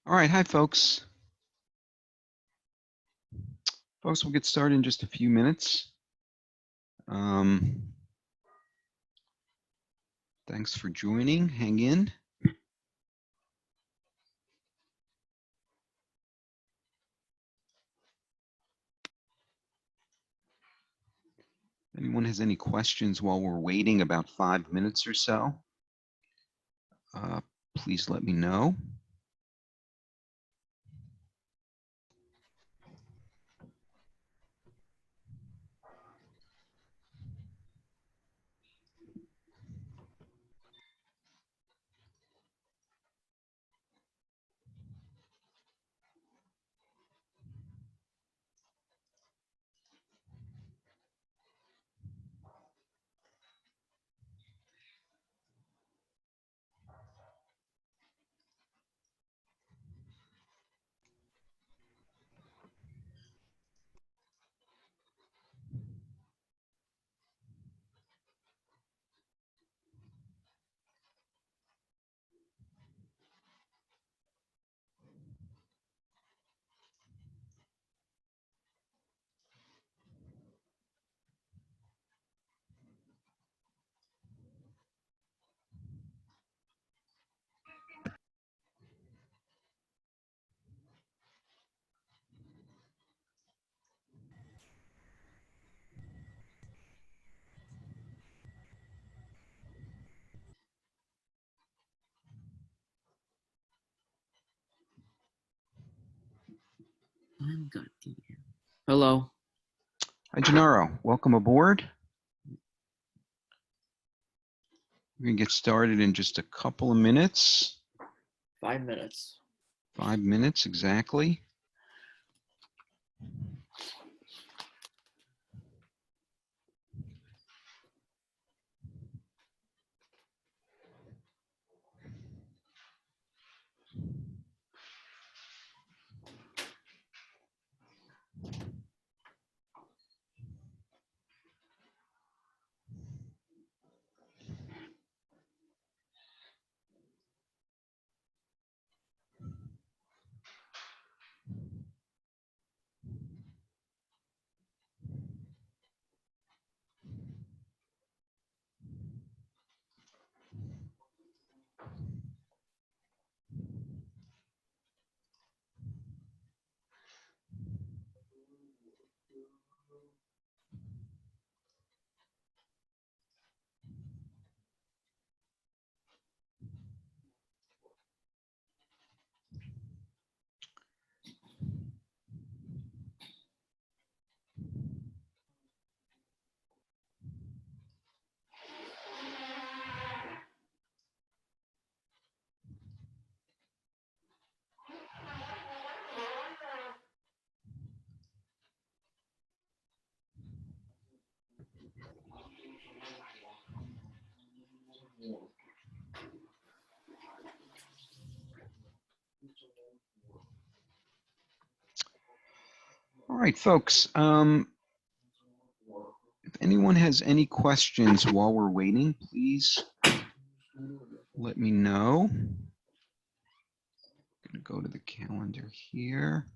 All right, hi folks. Folks, we'll get started in just a few minutes. Thanks for joining. Hang in. If anyone has any questions while we're waiting about 5 minutes or so, please let me know. Hello. Hi, Gennaro. Welcome aboard. We're going to get started in just a couple of minutes. 5 minutes. 5 minutes, exactly. All right, folks. If anyone has any questions while we're waiting, please let me know. I'm going to go to the calendar here.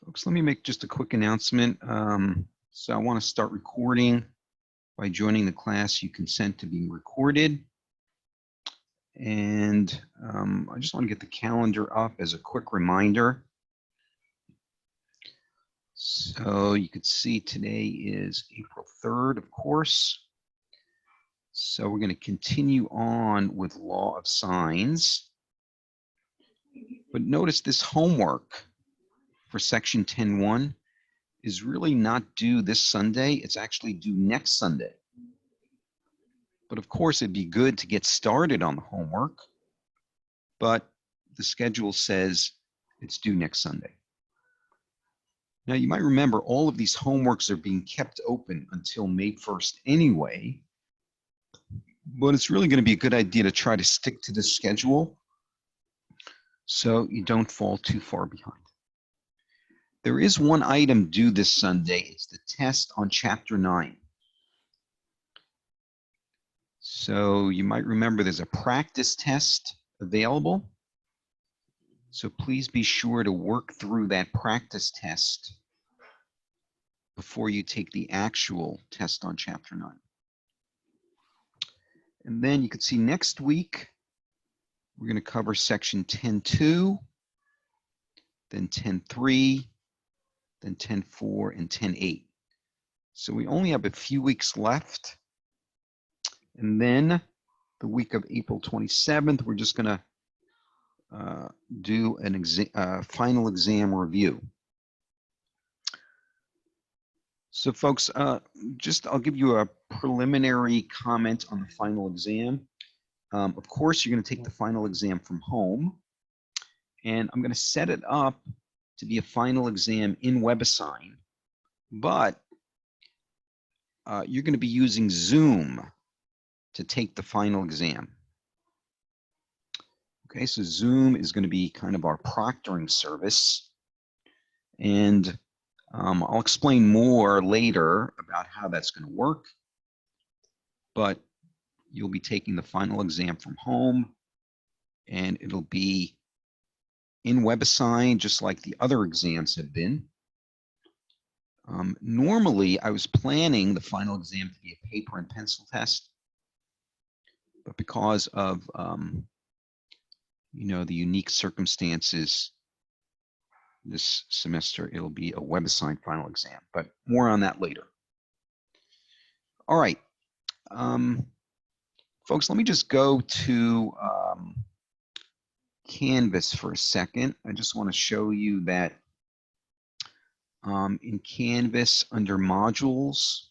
Folks, let me make just a quick announcement. So I want to start recording. By joining the class, you consent to being recorded. And I just want to get the calendar up as a quick reminder. So you could see today is April 3rd, of course. So we're going to continue on with law of signs. But notice this homework for section 10.1 is really not due this Sunday. It's actually due next Sunday. But of course, it'd be good to get started on the homework. But the schedule says it's due next Sunday. Now, you might remember all of these homeworks are being kept open until May 1st anyway. But it's really going to be a good idea to try to stick to the schedule so you don't fall too far behind. There is one item due this Sunday. It's the test on Chapter 9. So you might remember there's a practice test available. So please be sure to work through that practice test before you take the actual test on Chapter 9. And then you can see next week, we're going to cover section 10.2, then 10.3, then 10.4, and 10.8. So we only have a few weeks left. And then the week of April 27th, we're just going to do an final exam review. So folks, I'll give you a preliminary comment on the final exam. Of course, you're going to take the final exam from home, and I'm going to set it up to be a final exam in WebAssign, but you're going to be using Zoom to take the final exam. Okay, so Zoom is going to be kind of our proctoring service, and I'll explain more later about how that's going to work, but you'll be taking the final exam from home, and it'll be in WebAssign just like the other exams have been. Normally, I was planning the final exam to be a paper and pencil test, but because of the unique circumstances this semester, it'll be a WebAssign final exam, but more on that later. All right, folks, let me just go to Canvas for a second. I just want to show you that in Canvas under modules,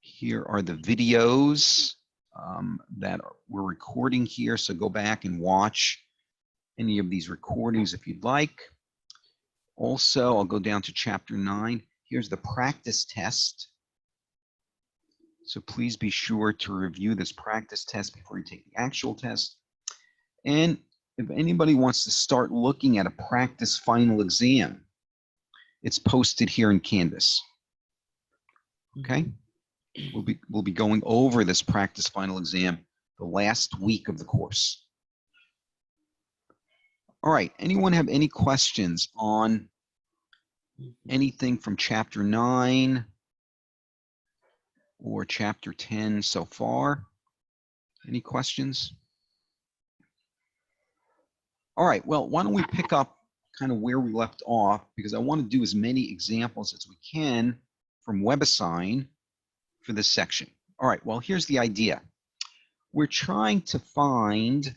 here are the videos that we're recording here. So go back and watch any of these recordings if you'd like. Also, I'll go down to Chapter 9. Here's the practice test. So please be sure to review this practice test before you take the actual test. And if anybody wants to start looking at a practice final exam, it's posted here in Canvas. Okay? We'll be going over this practice final exam the last week of the course. All right, anyone have any questions on anything from Chapter 9 or Chapter 10 so far? Any questions? All right, well, why don't we pick up kind of where we left off, because I want to do as many examples as we can from WebAssign for this section. All right, well, here's the idea. We're trying to find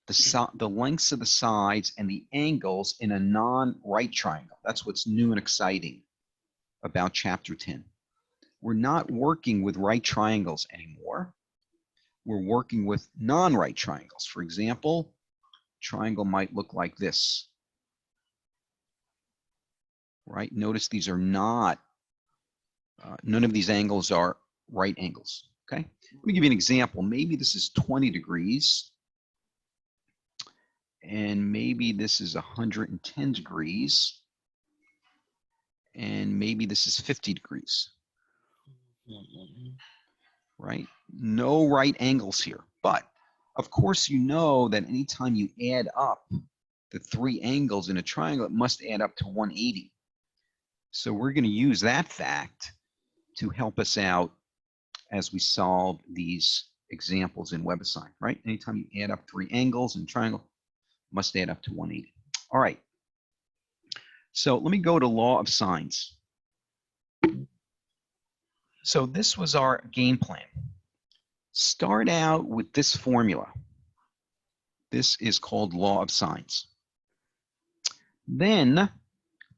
the lengths of the sides and the angles in a non-right triangle. That's what's new and exciting about Chapter 10. We're not working with right triangles anymore. We're working with non-right triangles. For example, triangle might look like this. Right? Notice these are not, none of these angles are right angles. Okay? Let me give you an example. Maybe this is 20 degrees. And maybe this is 110 degrees. And maybe this is 50 degrees. Right? No right angles here. But Of course, you know that anytime you add up the three angles in a triangle, it must add up to 180. So we're going to use that fact to help us out as we solve these examples in WebAssign, right? Anytime you add up three angles in a triangle, must add up to 180. All right. So let me go to law of sines. So this was our game plan. Start out with this formula. This is called law of sines. Then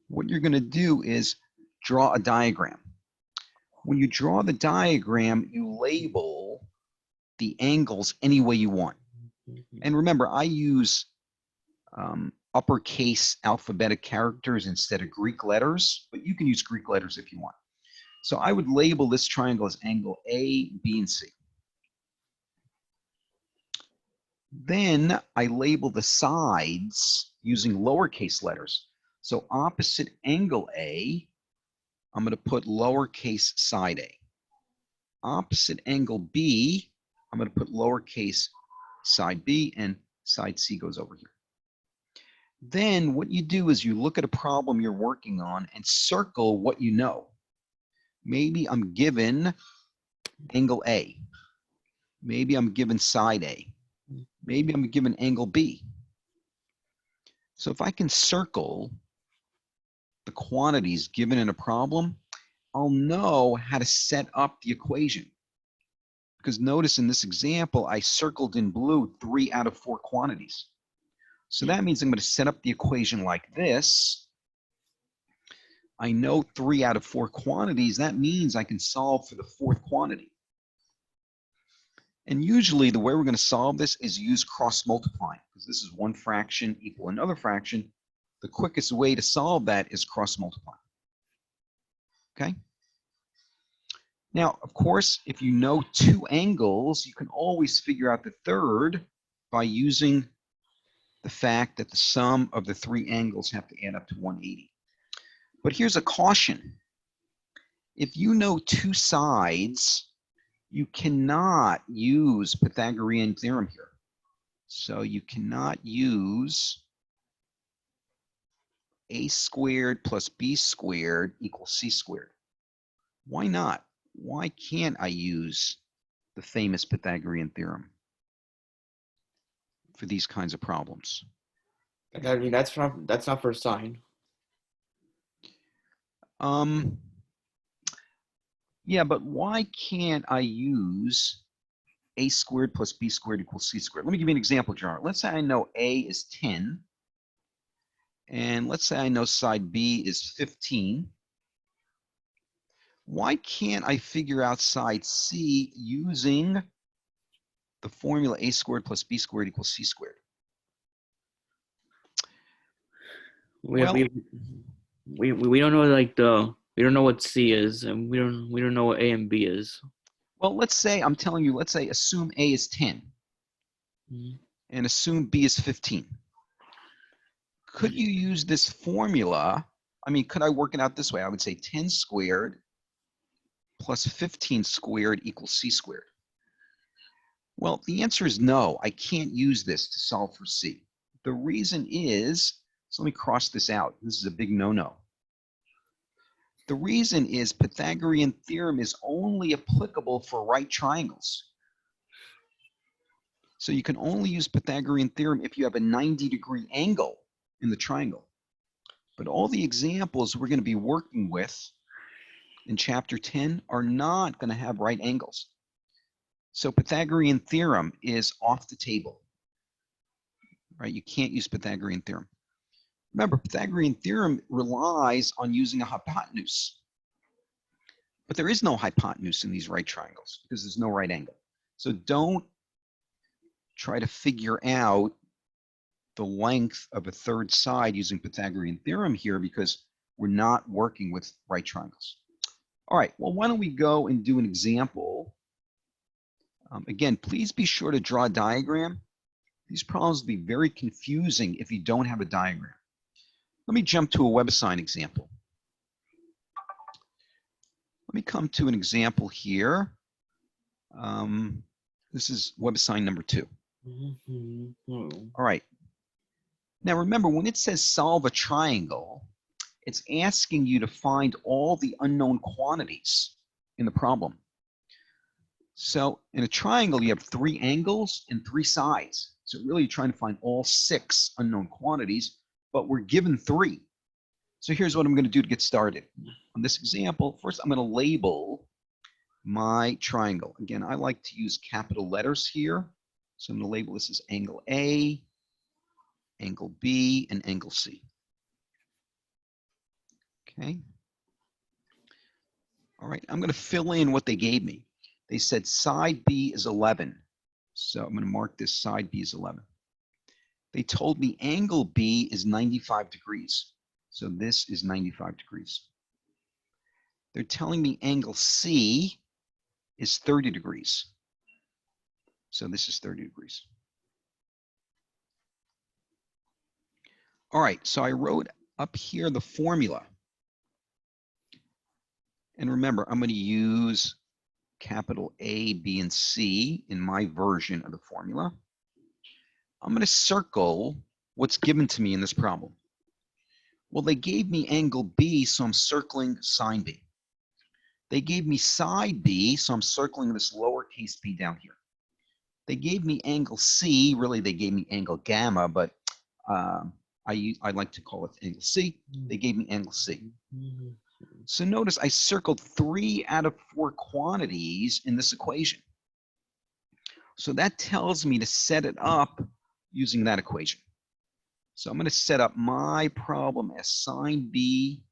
what you're going to do is draw a diagram. When you draw the diagram, you label the angles any way you want. And remember, I use uppercase alphabetic characters instead of Greek letters, but you can use Greek letters if you want. So I would label this triangle as angle A, B, and C. Then I label the sides using lowercase letters. So opposite angle A, I'm going to put lowercase side A. Opposite angle B, I'm going to put lowercase side B, and side C goes over here. Then what you do is you look at a problem you're working on and circle what you know. Maybe I'm given angle A. Maybe I'm given side A. Maybe I'm given angle B. So if I can circle the quantities given in a problem, I'll know how to set up the equation. Because notice in this example, I circled in blue 3 out of 4 quantities. So that means I'm going to set up the equation like this. I know 3 out of 4 quantities. That means I can solve for the 4th quantity. And usually the way we're going to solve this is use cross multiplying, because this is one fraction equal another fraction. The quickest way to solve that is cross multiplying. Okay? Now, of course, if you know 2 angles, you can always figure out the third by using the fact that the sum of the 3 angles have to add up to 180. But here's a caution. If you know 2 sides, you cannot use Pythagorean theorem here. So you cannot use a squared plus b squared equals c squared. Why not? Why can't I use the famous Pythagorean theorem for these kinds of problems? I mean, that's not for sine. Yeah, but why can't I use a squared plus b squared equals c squared? Let me give you an example, John. Let's say I know a is 10, and let's say I know side b is 15. Why can't I figure out side c using the formula a squared plus b squared equals c squared? We don't know we don't know what C is, and we don't know what A and B is. Well, let's say I'm telling you, let's say assume a is 10 and assume b is 15. Could you use this formula? I mean, could I work it out this way? I would say 10 squared plus 15 squared equals c squared. Well, the answer is no. I can't use this to solve for c. The reason is, so let me cross this out. This is a big no-no. The reason is Pythagorean theorem is only applicable for right triangles. So you can only use Pythagorean theorem if you have a 90-degree angle in the triangle. But all the examples we're going to be working with in chapter 10 are not going to have right angles. So Pythagorean theorem is off the table, right? You can't use Pythagorean theorem. Remember, Pythagorean theorem relies on using a hypotenuse. But there is no hypotenuse in these right triangles because there's no right angle. So don't try to figure out the length of a third side using Pythagorean theorem here because we're not working with right triangles. All right, well, why don't we go and do an example? Again, please be sure to draw a diagram. These problems will be very confusing if you don't have a diagram. Let me jump to a WebAssign example. Let me come to an example here. This is WebAssign number 2. All right. Now remember, when it says solve a triangle, it's asking you to find all the unknown quantities in the problem. So in a triangle, you have 3 angles and 3 sides. So really you're trying to find all 6 unknown quantities, but we're given 3. So here's what I'm going to do to get started. On this example, first I'm going to label my triangle. Again, I like to use capital letters here. So I'm going to label this as angle A, angle B, and angle C. Okay. All right, I'm going to fill in what they gave me. They said side B is 11. So I'm going to mark this side B is 11. They told me angle B is 95 degrees. So this is 95 degrees. They're telling me angle C is 30 degrees. So this is 30 degrees. All right, so I wrote up here the formula. And remember, I'm going to use capital A, B, and C in my version of the formula. I'm going to circle what's given to me in this problem. Well, they gave me angle B, so I'm circling sine B. They gave me side B, so I'm circling this lowercase b down here. They gave me angle C, really they gave me angle gamma, but I like to call it angle C. They gave me angle C. So notice I circled 3 out of 4 quantities in this equation. So that tells me to set it up using that equation. So I'm going to set up my problem as sine B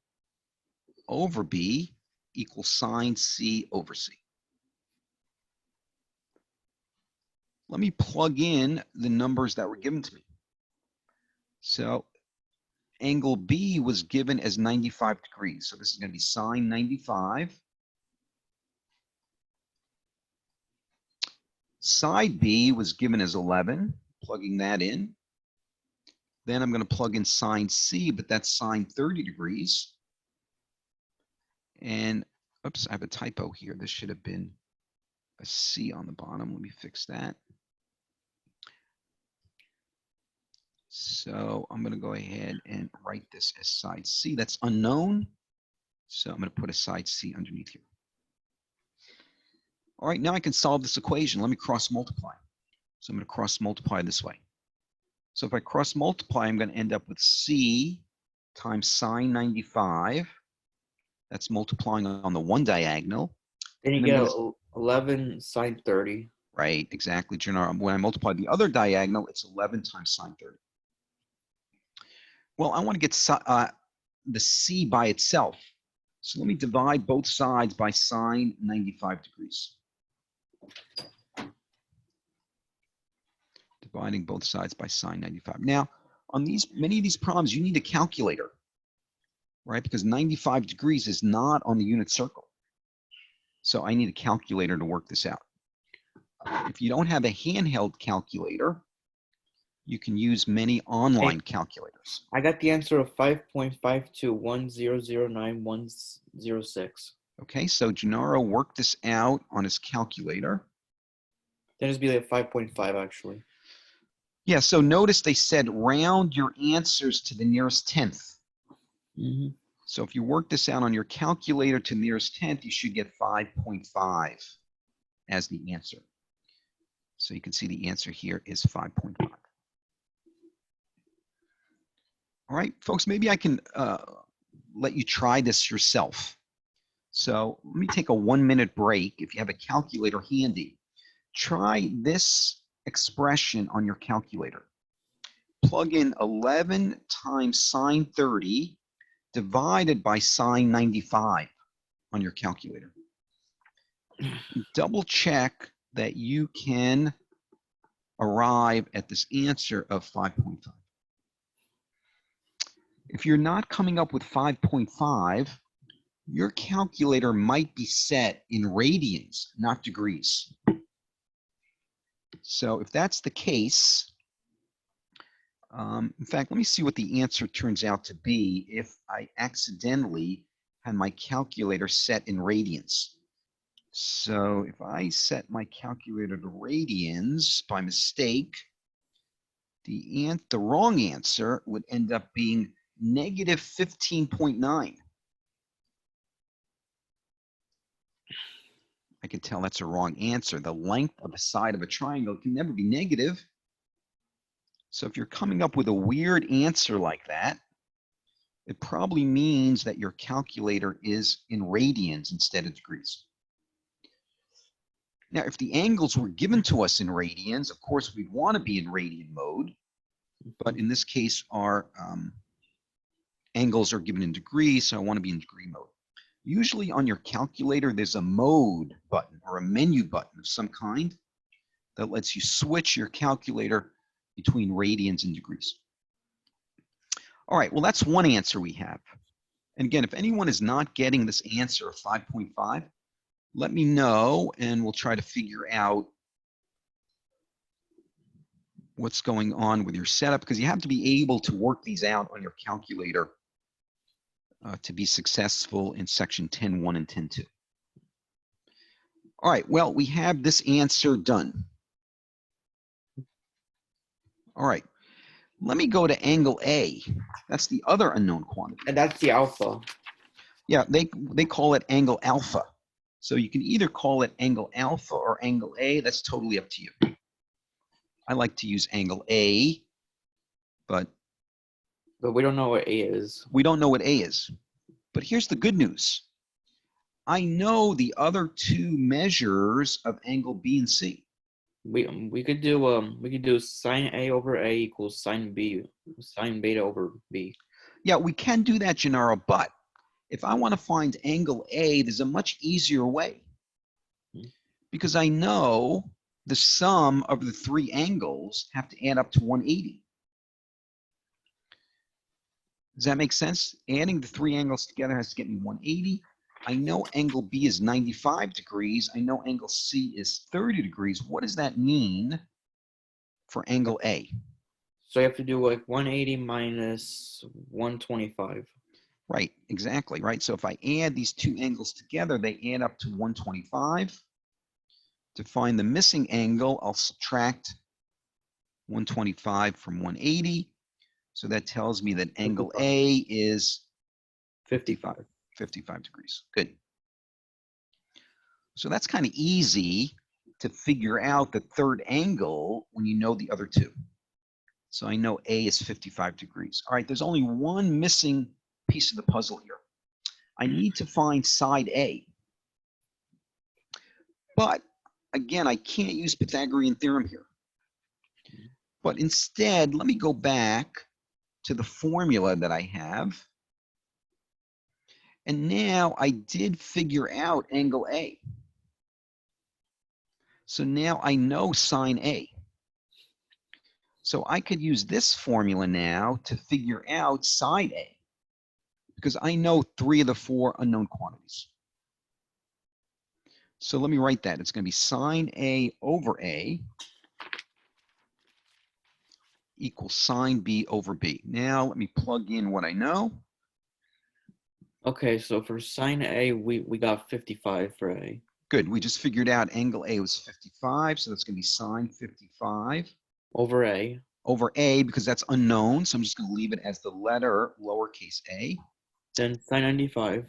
over B equals sine C over C. Let me plug in the numbers that were given to me. So angle B was given as 95 degrees. So this is going to be sine 95. Side B was given as 11, plugging that in. Then I'm going to plug in sine C, but that's sine 30 degrees. And, oops, I have a typo here. This should have been a C on the bottom. Let me fix that. So I'm going to go ahead and write this as side C. That's unknown. So I'm going to put a side C underneath here. All right, now I can solve this equation. Let me cross multiply. So I'm going to cross multiply this way. So if I cross multiply, I'm going to end up with C times sine 95. That's multiplying on the one diagonal. Then you get 11 sine 30. Right, exactly, Gennaro. When I multiply the other diagonal, it's 11 times sine 30. Well, I want to get the C by itself. So let me divide both sides by sine 95 degrees. Dividing both sides by sine 95. Now, on many of these problems, you need a calculator, right? Because 95 degrees is not on the unit circle. So I need a calculator to work this out. If you don't have a handheld calculator, you can use many online calculators. I got the answer of 5.5210091006. Okay, so Gennaro worked this out on his calculator. Then it'd be like 5.5 actually. Yeah, so notice they said round your answers to the nearest tenth. Mm-hmm. So if you work this out on your calculator to the nearest tenth, you should get 5.5 as the answer. So you can see the answer here is 5.5. All right, folks, maybe I can let you try this yourself. So let me take a 1-minute break. If you have a calculator handy, try this expression on your calculator. Plug in 11 times sine 30 divided by sine 95 on your calculator. Double check that you can arrive at this answer of 5.5. If you're not coming up with 5.5, your calculator might be set in radians, not degrees. So if that's the case, in fact, let me see what the answer turns out to be if I accidentally had my calculator set in radians. So if I set my calculator to radians by mistake, the wrong answer would end up being negative 15.9. I can tell that's a wrong answer. The length of a side of a triangle can never be negative. So if you're coming up with a weird answer like that, it probably means that your calculator is in radians instead of degrees. Now, if the angles were given to us in radians, of course, we'd want to be in radian mode. But in this case, our angles are given in degrees, so I want to be in degree mode. Usually on your calculator, there's a mode button or a menu button of some kind that lets you switch your calculator between radians and degrees. All right, well, that's one answer we have. And again, if anyone is not getting this answer of 5.5, let me know and we'll try to figure out what's going on with your setup, because you have to be able to work these out on your calculator to be successful in section 10.1 and 10.2. All right, well, we have this answer done. All right, let me go to angle A. That's the other unknown quantity. And that's the alpha. Yeah, they call it angle alpha. So you can either call it angle alpha or angle A. That's totally up to you. I like to use angle A, but we don't know what A is. We don't know what A is. But here's the good news. I know the other two measures of angle B and C. We could do sine A over A equals sine beta over B. Yeah, we can do that, Gennaro, but if I want to find angle A, there's a much easier way. Because I know the sum of the three angles have to add up to 180. Does that make sense? Adding the three angles together has to get me 180. I know angle B is 95 degrees. I know angle C is 30 degrees. What does that mean for angle A? So you have to do like 180 minus 125. Right, exactly, right? So if I add these two angles together, they add up to 125. To find the missing angle, I'll subtract 125 from 180. So that tells me that angle 55. A is 55 degrees. Good. So that's kind of easy to figure out the third angle when you know the other two. So I know A is 55 degrees. All right, there's only one missing piece of the puzzle here. I need to find side A. But again, I can't use Pythagorean theorem here. But instead, let me go back to the formula that I have. And now I did figure out angle A. So now I know sine A. So I could use this formula now to figure out side A, because I know three of the four unknown quantities. So let me write that. It's going to be sine A over A equals sine B over B. Now let me plug in what I know. Okay, so for sine A, we got 55 for A. Good. We just figured out angle A was 55, so that's going to be sine 55 over A. Over A, because that's unknown, so I'm just going to leave it as the letter lowercase a. Then sine 95.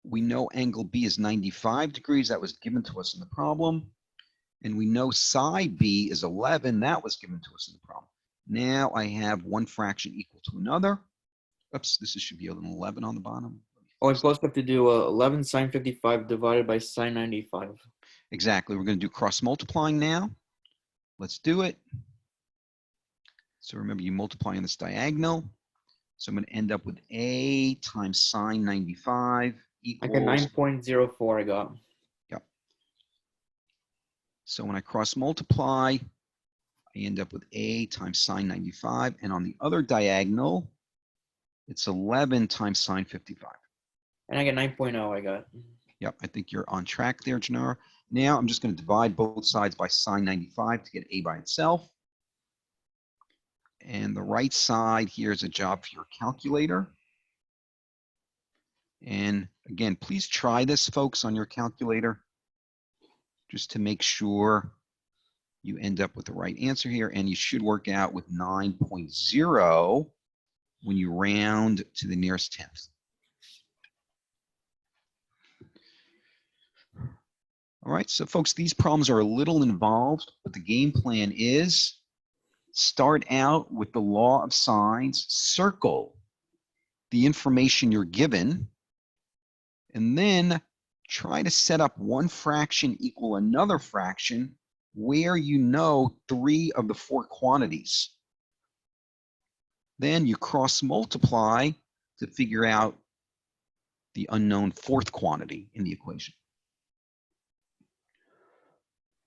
We know angle B is 95 degrees. That was given to us in the problem. And we know side B is 11. That was given to us in the problem. Now I have one fraction equal to another. Oops, this should be an 11 on the bottom. Oh, I'm supposed to have to do 11 sine 55 divided by sine 95. Exactly. We're going to do cross multiplying now. Let's do it. So remember, you multiply on this diagonal. So I'm going to end up with A times sine 95 equals. I got 9.04 I got. Yep. So when I cross multiply, I end up with A times sine 95. And on the other diagonal, it's 11 times sine 55. And I get 9.0 I got. Yep, I think you're on track there, Gennaro. Now I'm just going to divide both sides by sine 95 to get A by itself. And the right side here is a job for your calculator. And again, please try this, folks, on your calculator. just to make sure you end up with the right answer here, and you should work out with 9.0 when you round to the nearest tenth. All right, so folks, these problems are a little involved, but the game plan is start out with the law of signs, circle the information you're given, and then try to set up one fraction equal another fraction where you know 3 of the 4 quantities. Then you cross multiply to figure out the unknown 4th quantity in the equation.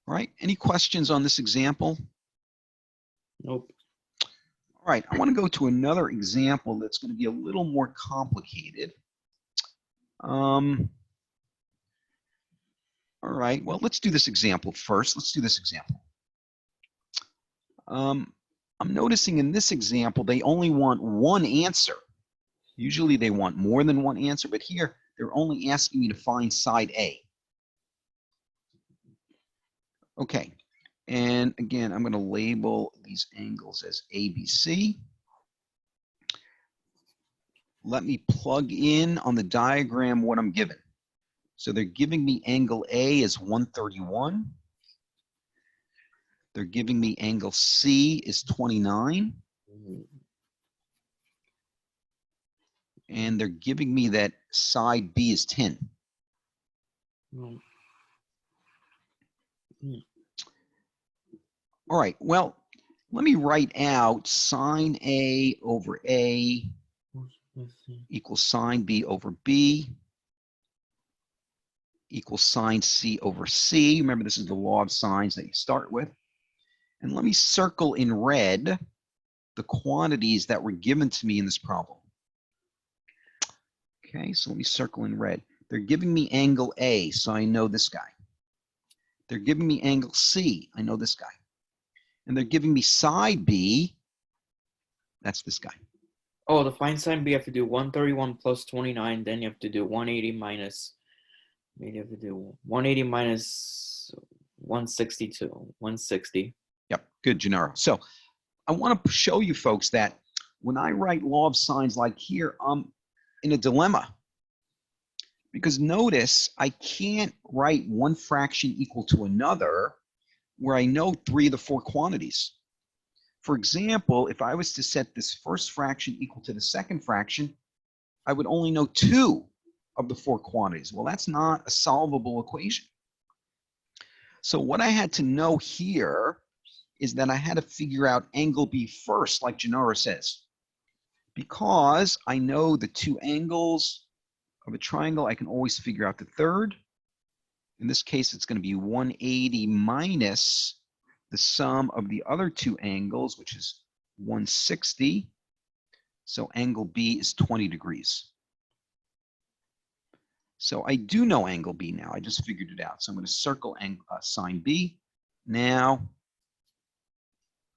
All right, any questions on this example? Nope. All right, I want to go to another example that's going to be a little more complicated. All right, well, let's do this example first. Let's do this example. I'm noticing in this example, they only want one answer. Usually they want more than one answer, but here they're only asking me to find side A. Okay, and again, I'm going to label these angles as ABC. Let me plug in on the diagram what I'm given. So they're giving me angle A as 131. They're giving me angle C is 29. And they're giving me that side B is 10. All right, well, let me write out sine A over A equals sine B over B equals sine C over C. Remember, this is the law of sines that you start with. And let me circle in red the quantities that were given to me in this problem. Okay, so let me circle in red. They're giving me angle A, so I know this guy. They're giving me angle C, I know this guy. And they're giving me side B, that's this guy. Oh, to find sine B, you have to do 131 plus 29, then you have to do 180 minus, maybe you have to do 180 minus 162, 160. Yep, good, Gennaro. So I want to show you folks that when I write law of signs like here, I'm in a dilemma. Because notice, I can't write one fraction equal to another where I know 3 of the 4 quantities. For example, if I was to set this first fraction equal to the second fraction, I would only know 2 of the 4 quantities. Well, that's not a solvable equation. So what I had to know here is that I had to figure out angle B first, like Gennaro says. Because I know the 2 angles of a triangle, I can always figure out the third. In this case, it's going to be 180 minus the sum of the other 2 angles, which is 160. So angle B is 20 degrees. So I do know angle B now. I just figured it out. So I'm going to circle sine B. Now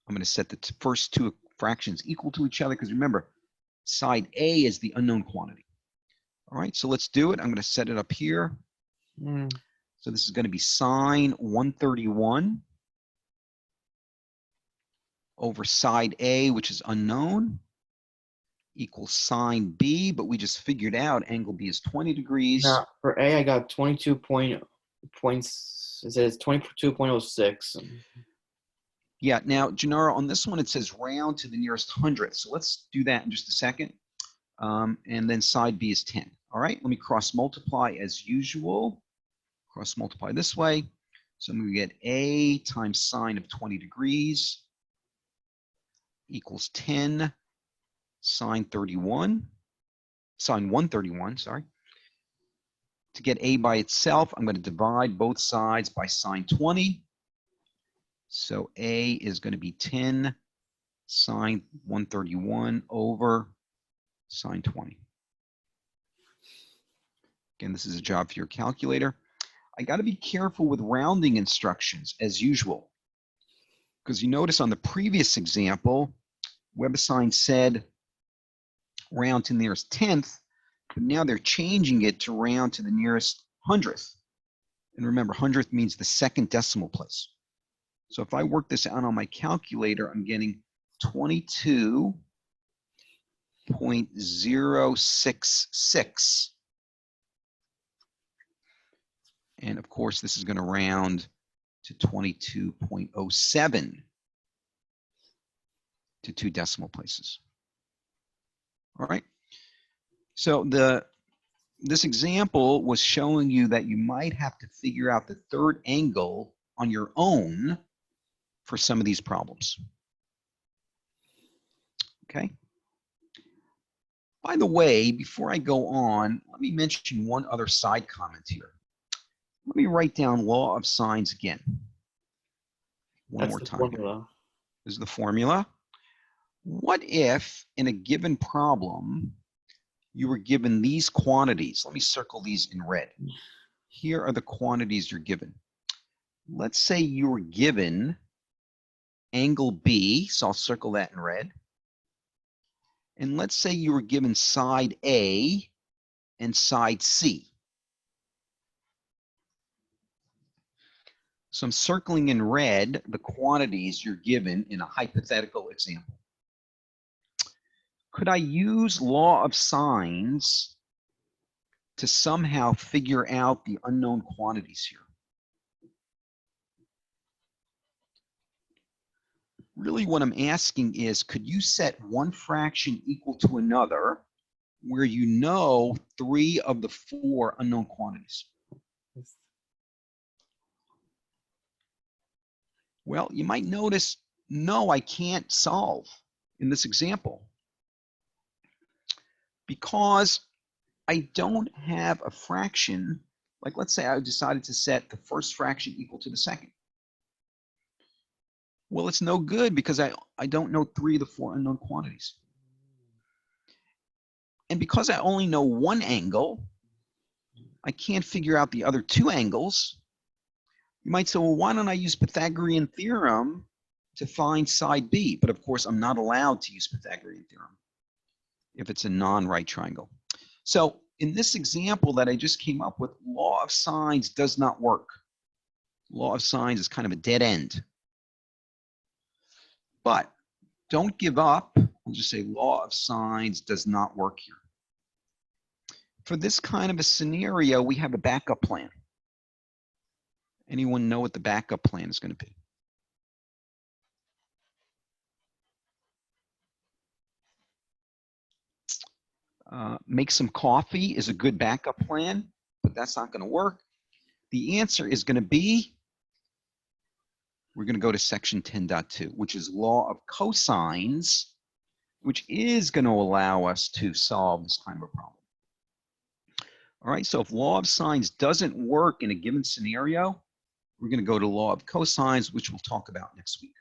I'm going to set the first 2 fractions equal to each other, because remember, side A is the unknown quantity. All right, so let's do it. I'm going to set it up here. So this is going to be sine 131 over side A, which is unknown, equals sine B, but we just figured out angle B is 20 degrees. Now, for A, I got 22 points. It says 22.06. Yeah, now, Gennaro, on this one, it says round to the nearest hundredth. So let's do that in just a second. And then side B is 10. All right, let me cross multiply as usual. Cross multiply this way. So I'm going to get A times sine of 20 degrees equals 10 sine 131, sorry. To get A by itself, I'm going to divide both sides by sine 20. So A is going to be 10 sine 131 over sine 20. Again, this is a job for your calculator. I got to be careful with rounding instructions as usual, because you notice on the previous example, WebAssign said round to the nearest tenth, but now they're changing it to round to the nearest hundredth. And remember, hundredth means the second decimal place. So if I work this out on my calculator, I'm getting 22.066. And of course, this is going to round to 22.07 to 2 decimal places. All right. So this example was showing you that you might have to figure out the third angle on your own for some of these problems. Okay. By the way, before I go on, let me mention one other side comment here. Let me write down law of sines again. One more time. Formula. This is the formula. What if in a given problem you were given these quantities? Let me circle these in red. Here are the quantities you're given. Let's say you were given angle B, so I'll circle that in red. And let's say you were given side A and side C. So I'm circling in red the quantities you're given in a hypothetical example. Could I use law of sines to somehow figure out the unknown quantities here? Really what I'm asking is, could you set one fraction equal to another where you know 3 of the 4 unknown quantities? Well, you might notice, no, I can't solve in this example because I don't have a fraction. Like, let's say I decided to set the first fraction equal to the second. Well, it's no good because I don't know 3 of the 4 unknown quantities. And because I only know one angle, I can't figure out the other 2 angles. You might say, well, why don't I use Pythagorean theorem to find side B? But of course, I'm not allowed to use Pythagorean theorem if it's a non-right triangle. So in this example that I just came up with, law of sines does not work. Law of sines is kind of a dead end. But don't give up. I'll just say law of sines does not work here. For this kind of a scenario, we have a backup plan. Anyone know what the backup plan is going to be? Make some coffee is a good backup plan, but that's not going to work. The answer is going to be, we're going to go to section 10.2, which is law of cosines, which is going to allow us to solve this kind of a problem. All right, so if law of sines doesn't work in a given scenario, we're going to go to law of cosines, which we'll talk about next week.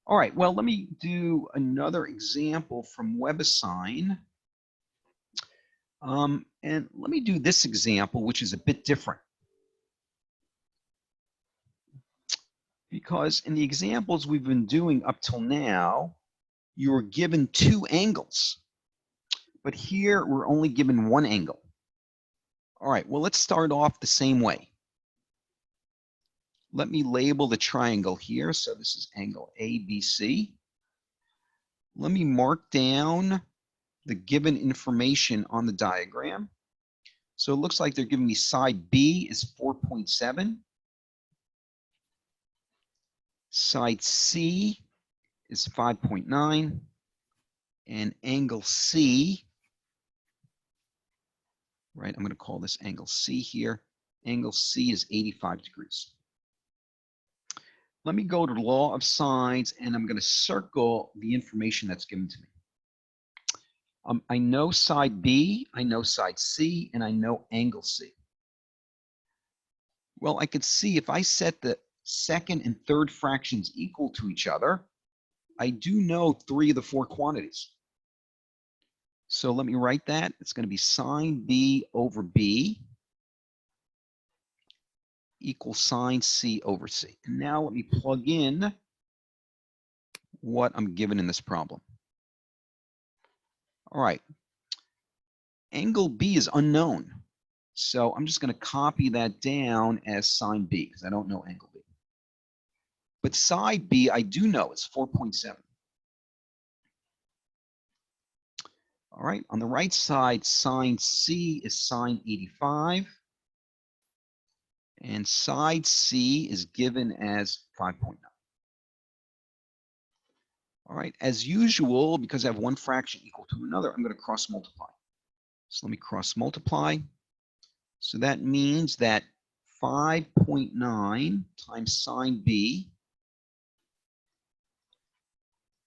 All right, well, let me do another example from WebAssign. And let me do this example, which is a bit different. Because in the examples we've been doing up till now, you were given 2 angles. But here, we're only given 1 angle. All right, well, let's start off the same way. Let me label the triangle here. So this is angle ABC. Let me mark down the given information on the diagram. So it looks like they're giving me side B is 4.7. Side C is 5.9. And angle C, right, I'm going to call this angle C here. Angle C is 85 degrees. Let me go to law of sines, and I'm going to circle the information that's given to me. I know side B, I know side C, and I know angle C. Well, I could see if I set the second and third fractions equal to each other, I do know 3 of the 4 quantities. So let me write that. It's going to be sine B over B equals sine C over C. And now let me plug in what I'm given in this problem. All right. Angle B is unknown. So I'm just going to copy that down as sine B because I don't know angle B. But side B, I do know it's 4.7. All right, on the right side, sine C is sine 85. And side C is given as 5.9. All right, as usual, because I have one fraction equal to another, I'm going to cross multiply. So let me cross multiply. So that means that 5.9 times sine B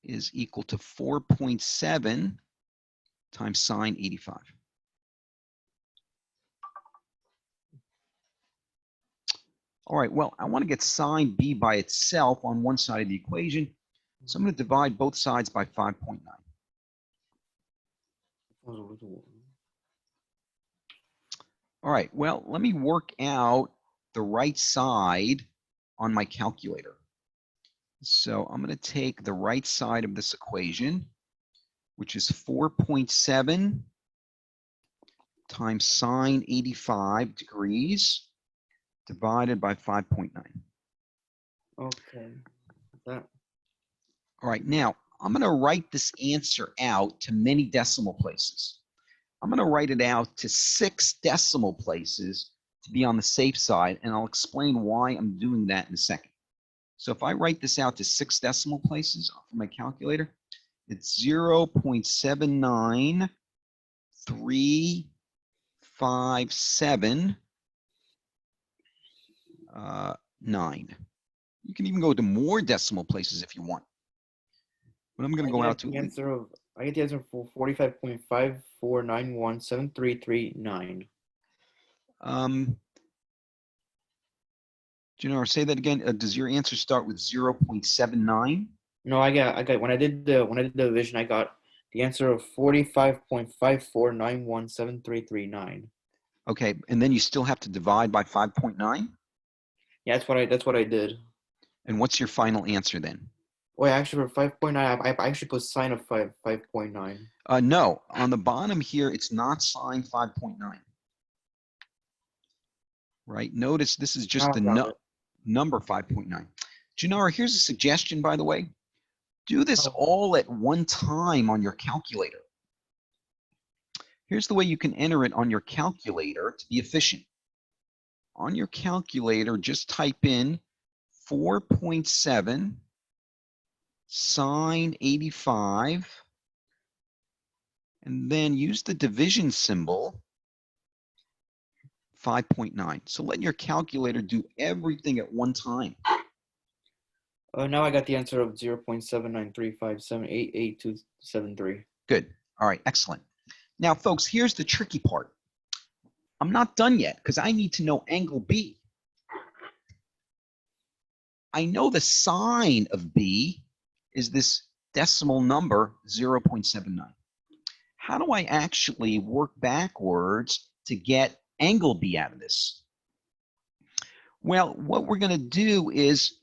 is equal to 4.7 times sine 85. All right, well, I want to get sine B by itself on one side of the equation. So I'm going to divide both sides by 5.9. All right, well, let me work out the right side on my calculator. So I'm going to take the right side of this equation, which is 4.7 times sine 85 degrees divided by 5.9. Okay. That. All right, now I'm going to write this answer out to many decimal places. I'm going to write it out to 6 decimal places to be on the safe side, and I'll explain why I'm doing that in a second. So if I write this out to 6 decimal places for my calculator, it's 0.79357 9. You can even go to more decimal places if you want. But I'm going to go out to the answer of I get the answer for 45.54917339. Janora, say that again. Does your answer start with 0.79? No, I got when I did the division, I got the answer of 45.54917339. Okay, and then you still have to divide by 5.9? Yeah, that's what I did. And what's your final answer then? Wait, actually for 5.9, I actually put sine of 5.9. No, on the bottom here, it's not sine 5.9. Right? Notice this is just the number 5.9. Janara, here's a suggestion, by the way. Do this all at one time on your calculator. Here's the way you can enter it on your calculator to be efficient. On your calculator, just type in 4.7 sine 85, and then use the division symbol, 5.9. So let your calculator do everything at one time. Now I got the answer of 0.7935788273. Good. All right, excellent. Now, folks, here's the tricky part. I'm not done yet because I need to know angle B. I know the sine of B is this decimal number, 0.79. How do I actually work backwards to get angle B out of this? Well, what we're going to do is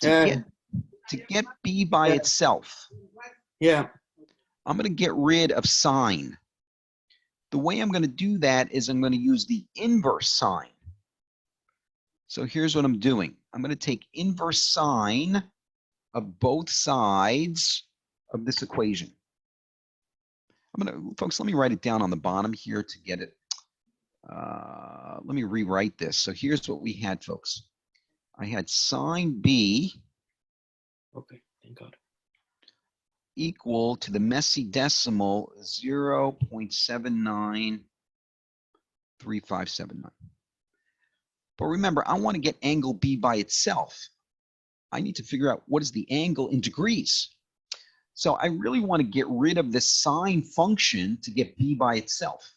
to get B by itself. Yeah. I'm going to get rid of sine. The way I'm going to do that is I'm going to use the inverse sine. So here's what I'm doing. I'm going to take inverse sine of both sides of this equation. Folks, let me write it down on the bottom here to get it. Let me rewrite this. So here's what we had, folks. I had sine B. Okay, thank God. Equal to the messy decimal 0.793579. But remember, I want to get angle B by itself. I need to figure out what is the angle in degrees. So I really want to get rid of the sine function to get B by itself.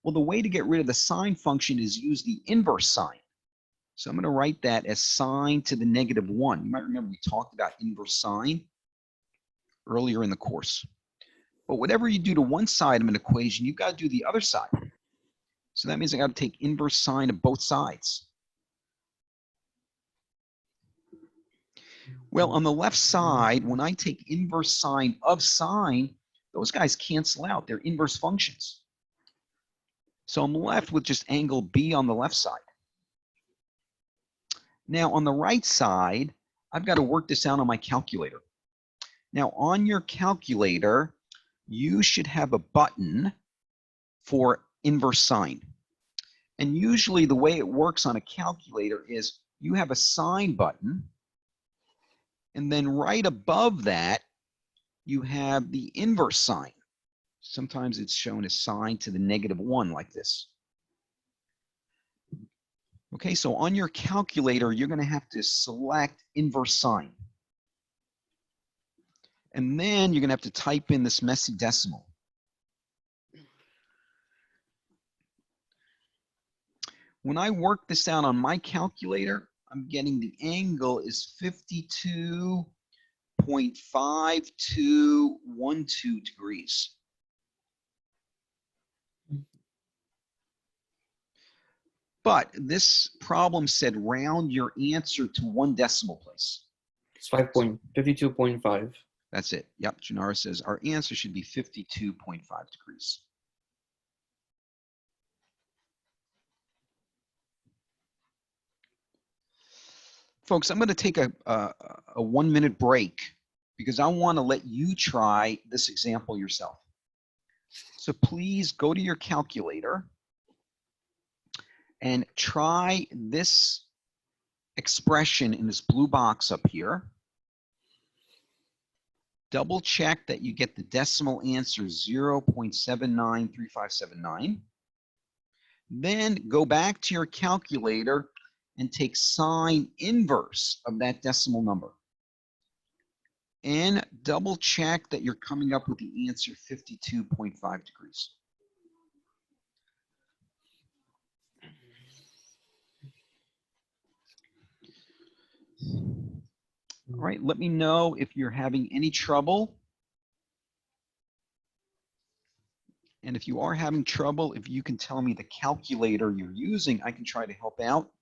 Well, the way to get rid of the sine function is use the inverse sine. So I'm going to write that as sine to the -1. You might remember we talked about inverse sine earlier in the course. But whatever you do to one side of an equation, you've got to do the other side. So that means I got to take inverse sine of both sides. Well, on the left side, when I take inverse sine of sine, those guys cancel out. They're inverse functions. So I'm left with just angle B on the left side. Now on the right side, I've got to work this out on my calculator. Now on your calculator, you should have a button for inverse sine. And usually the way it works on a calculator is you have a sine button, and then right above that, you have the inverse sine. Sometimes it's shown as sine to the -1 like this. Okay, so on your calculator, you're going to have to select inverse sine. And then you're going to have to type in this messy decimal. When I work this out on my calculator, I'm getting the angle is 52.5212 degrees. But this problem said round your answer to 1 decimal place. It's 52.5. That's it. Yep, Janara says our answer should be 52.5 degrees. Folks, I'm going to take a 1-minute break because I want to let you try this example yourself. So please go to your calculator and try this expression in this blue box up here. Double check that you get the decimal answer 0.793579. Then go back to your calculator and take sine inverse of that decimal number. And double check that you're coming up with the answer 52.5 degrees. All right, let me know if you're having any trouble. And if you are having trouble, if you can tell me the calculator you're using, I can try to help out.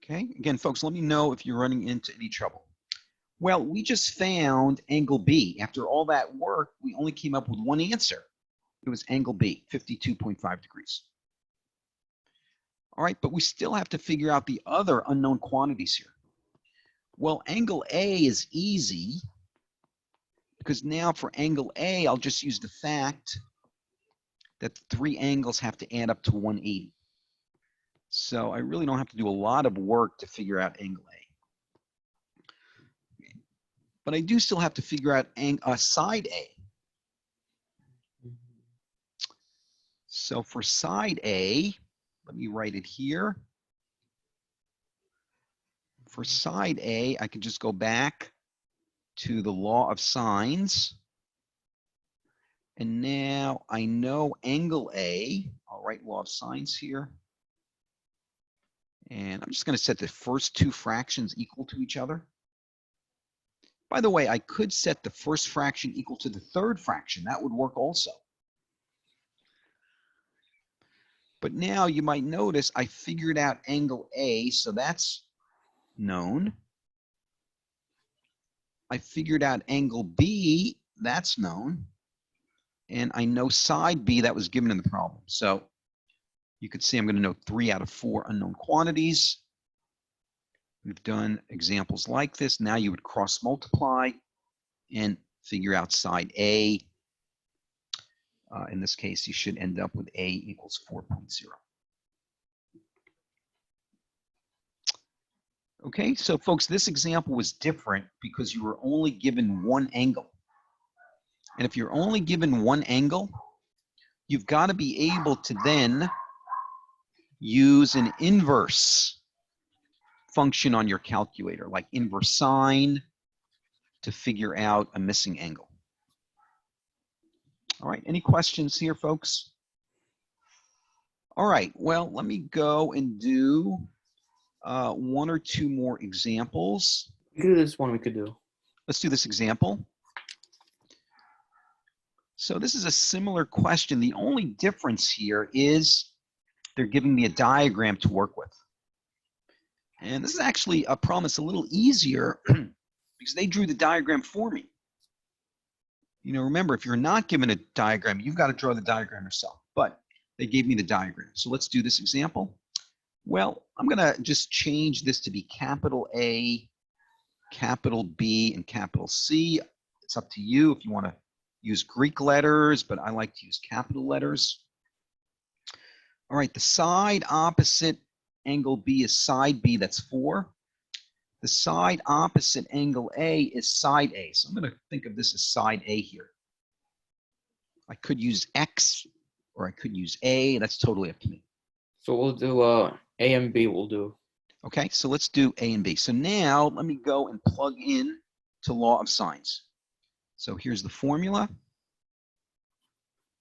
Okay, again, folks, let me know if you're running into any trouble. Well, we just found angle B. After all that work, we only came up with one answer. It was angle B, 52.5 degrees. All right, but we still have to figure out the other unknown quantities here. Well, angle A is easy because now for angle A, I'll just use the fact that the 3 angles have to add up to 180. So I really don't have to do a lot of work to figure out angle A. But I do still have to figure out side A. So for side A, let me write it here. For side A, I can just go back to the law of sines. And now I know angle A. I'll write law of sines here. And I'm just going to set the first 2 fractions equal to each other. By the way, I could set the first fraction equal to the 3rd fraction. That would work also. But now you might notice I figured out angle A, so that's known. I figured out angle B, that's known. And I know side B, that was given in the problem. So you could see I'm going to know 3 out of 4 unknown quantities. We've done examples like this. Now you would cross multiply and figure out side A. In this case, you should end up with A equals 4.0. Okay, so folks, this example was different because you were only given one angle. And if you're only given one angle, you've got to be able to then use an inverse function on your calculator, like inverse sine, to figure out a missing angle. All right, any questions here, folks? All right, well, let me go and do 1 or 2 more examples. We could do this one, we could do. Let's do this example. So this is a similar question. The only difference here is they're giving me a diagram to work with. And this is actually a problem that's a little easier because they drew the diagram for me. You know, remember, if you're not given a diagram, you've got to draw the diagram yourself. But they gave me the diagram. So let's do this example. Well, I'm going to just change this to be capital A, capital B, and capital C. It's up to you if you want to use Greek letters, but I like to use capital letters. All right, the side opposite angle B is side B, that's 4. The side opposite angle A is side A. So I'm going to think of this as side A here. I could use X or I could use A. That's totally up to me. So we'll do A and B. We'll do. Okay, so let's do A and B. So now let me go and plug in to law of sines. So here's the formula.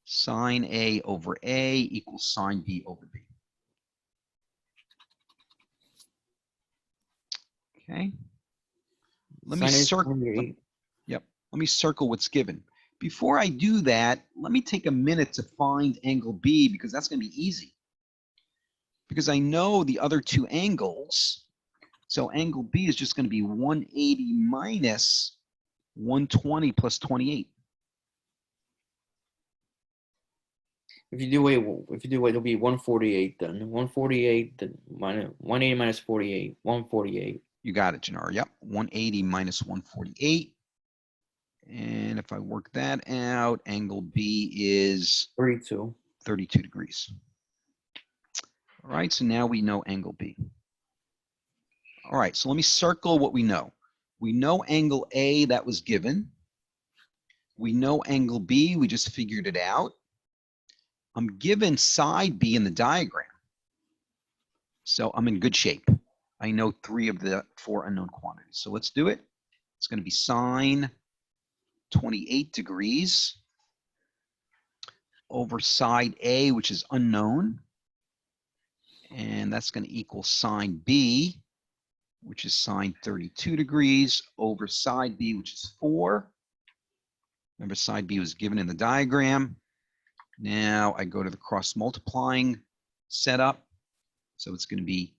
Sine A over A equals sine B over B. Okay. Let me circle. Yep. Let me circle what's given. Before I do that, let me take a minute to find angle B because that's going to be easy. Because I know the other two angles. So angle B is just going to be 180 minus 120 plus 28. If you do A, it'll be 148 then. 148 then minus 180 minus 48. 148. You got it, Gennaro. Yep. 180 minus 148. And if I work that out, angle B is 32. 32 degrees. All right, so now we know angle B. All right, so let me circle what we know. We know angle A, that was given. We know angle B, we just figured it out. I'm given side B in the diagram. So I'm in good shape. I know 3 of the 4 unknown quantities. So let's do it. It's going to be sine 28 degrees over side A, which is unknown. And that's going to equal sine B, which is sine 32 degrees, over side B, which is 4. Remember, side B was given in the diagram. Now I go to the cross multiplying setup. So it's going to be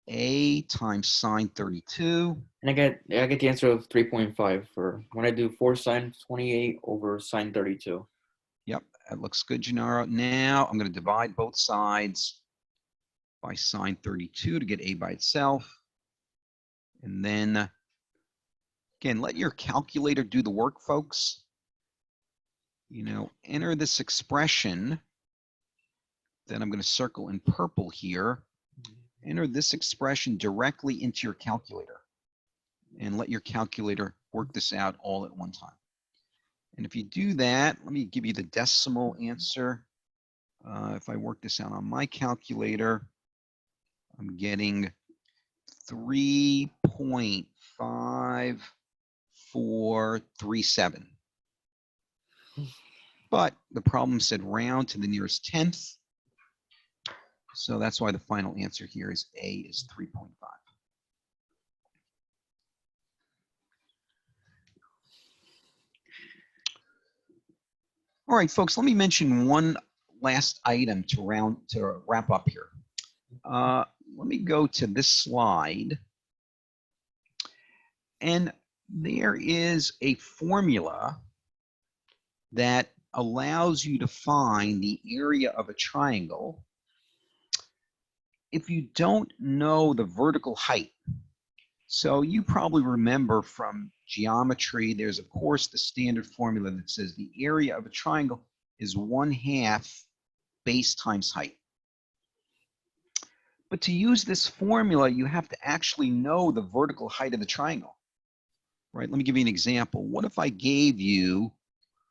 A times sine 32. And I get the answer of 3.5 for when I do 4 sine 28 over sine 32. Yep, that looks good, Gennaro. Now I'm going to divide both sides by sine 32 to get A by itself. And then, again, let your calculator do the work, folks. You know, enter this expression. Then I'm going to circle in purple here. Enter this expression directly into your calculator. And let your calculator work this out all at one time. And if you do that, let me give you the decimal answer. If I work this out on my calculator, I'm getting 3.5437. But the problem said round to the nearest tenth. So that's why the final answer here is A is 3.5. All right, folks, let me mention one last item to wrap up here. Let me go to this slide. And there is a formula that allows you to find the area of a triangle if you don't know the vertical height. So you probably remember from geometry, there's of course the standard formula that says the area of a triangle is 1/2 base times height. But to use this formula, you have to actually know the vertical height of the triangle. Right? Let me give you an example. What if I gave you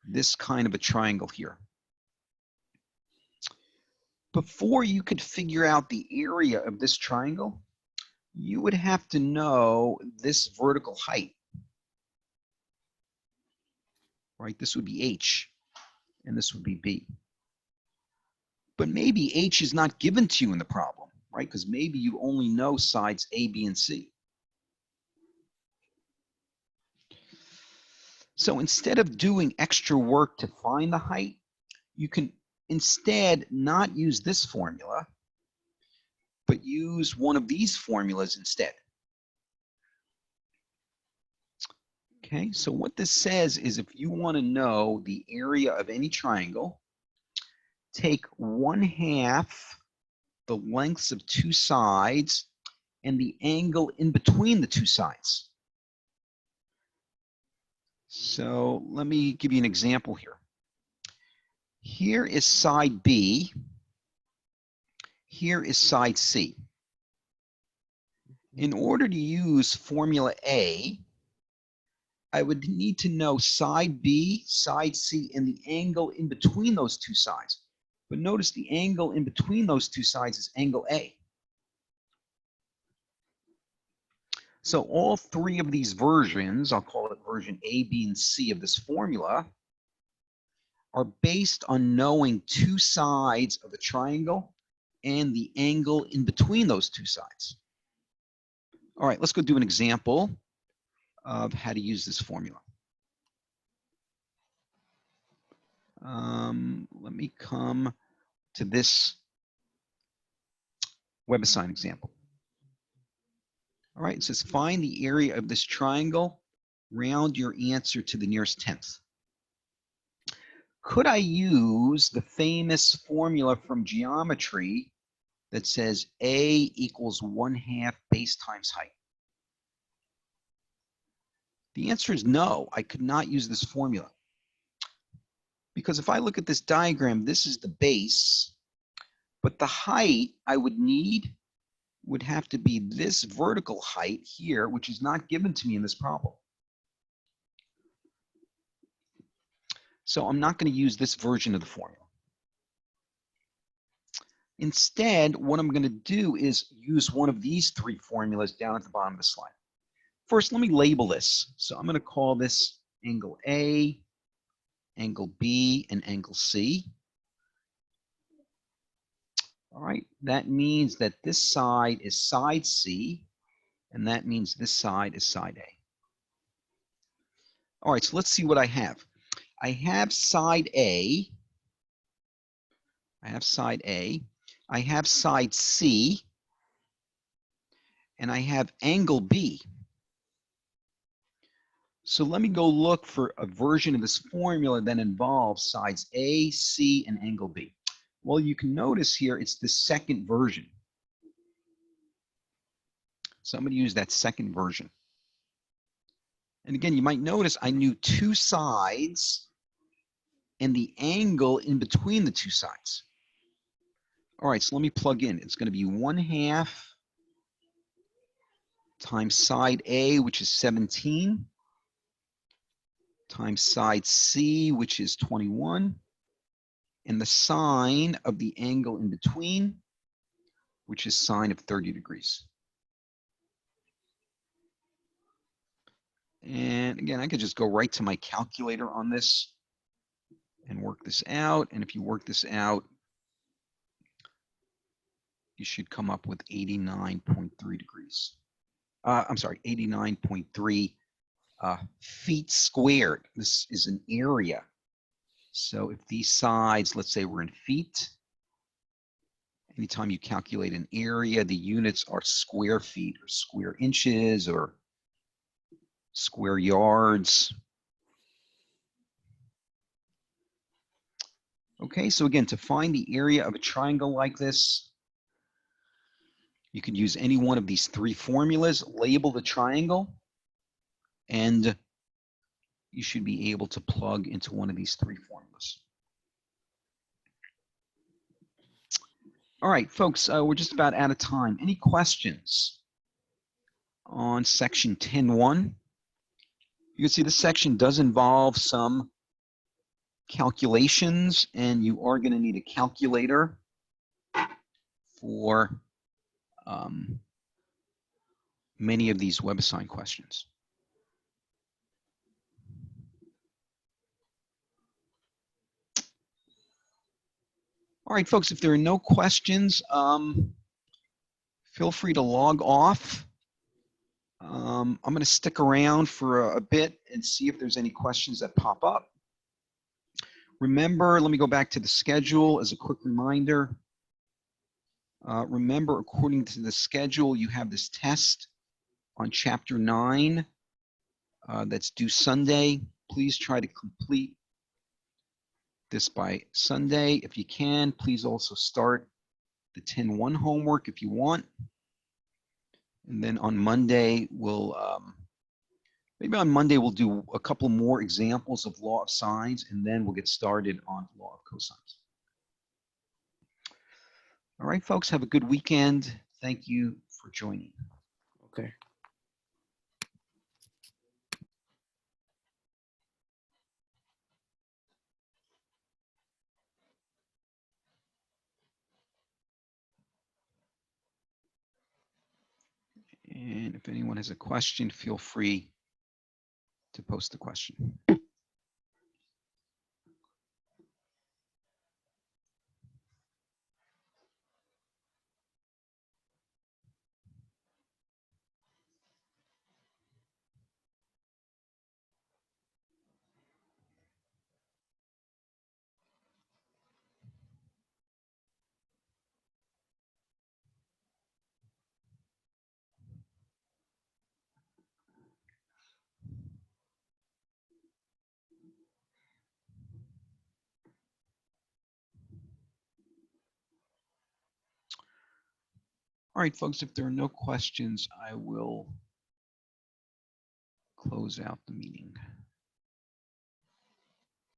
this kind of a triangle here? Before you could figure out the area of this triangle, you would have to know this vertical height. Right? This would be H, and this would be B. But maybe H is not given to you in the problem, right? Because maybe you only know sides A, B, and C. So instead of doing extra work to find the height, you can instead not use this formula, but use one of these formulas instead. Okay, so what this says is if you want to know the area of any triangle, take 1/2 the lengths of two sides and the angle in between the two sides. So let me give you an example here. Here is side B. Here is side C. In order to use formula A, I would need to know side B, side C, and the angle in between those two sides. But notice the angle in between those two sides is angle A. So all three of these versions, I'll call it version A, B, and C of this formula, are based on knowing two sides of a triangle and the angle in between those two sides. All right, let's go do an example of how to use this formula. Let me come to this WebAssign example. All right, it says find the area of this triangle, round your answer to the nearest tenth. Could I use the famous formula from geometry that says A equals 1/2 base times height? The answer is no, I could not use this formula. Because if I look at this diagram, this is the base, but the height I would need would have to be this vertical height here, which is not given to me in this problem. So I'm not going to use this version of the formula. Instead, what I'm going to do is use one of these three formulas down at the bottom of the slide. First, let me label this. So I'm going to call this angle A, angle B, and angle C. All right, that means that this side is side C, and that means this side is side A. All right, so let's see what I have. I have side A. I have side A. I have side C. And I have angle B. So let me go look for a version of this formula that involves sides A, C, and angle B. Well, you can notice here it's the second version. So I'm going to use that second version. And again, you might notice I knew two sides and the angle in between the two sides. All right, so let me plug in. It's going to be 1/2 times side A, which is 17, times side C, which is 21, and the sine of the angle in between, which is sine of 30 degrees. And again, I could just go right to my calculator on this and work this out. And if you work this out, you should come up with 89.3 degrees. I'm sorry, 89.3 feet squared. This is an area. So if these sides, let's say we're in feet, anytime you calculate an area, the units are square feet or square inches or square yards. Okay, so again, to find the area of a triangle like this, you could use any one of these three formulas, label the triangle, and you should be able to plug into one of these three formulas. All right, folks, we're just about out of time. Any questions on section 10.1? You can see this section does involve some calculations, and you are going to need a calculator for many of these WebAssign questions. All right, folks, if there are no questions, feel free to log off. I'm going to stick around for a bit and see if there's any questions that pop up. Remember, let me go back to the schedule as a quick reminder. Remember, according to the schedule, you have this test on Chapter 9 that's due Sunday. Please try to complete this by Sunday. If you can, please also start the 10-1 homework if you want. And then on Monday, maybe on Monday we'll do a couple more examples of law of sines, and then we'll get started on law of cosines. All right, folks, have a good weekend. Thank you for joining. Okay. And if anyone has a question, feel free to post the question. All right, folks, if there are no questions, I will close out the meeting.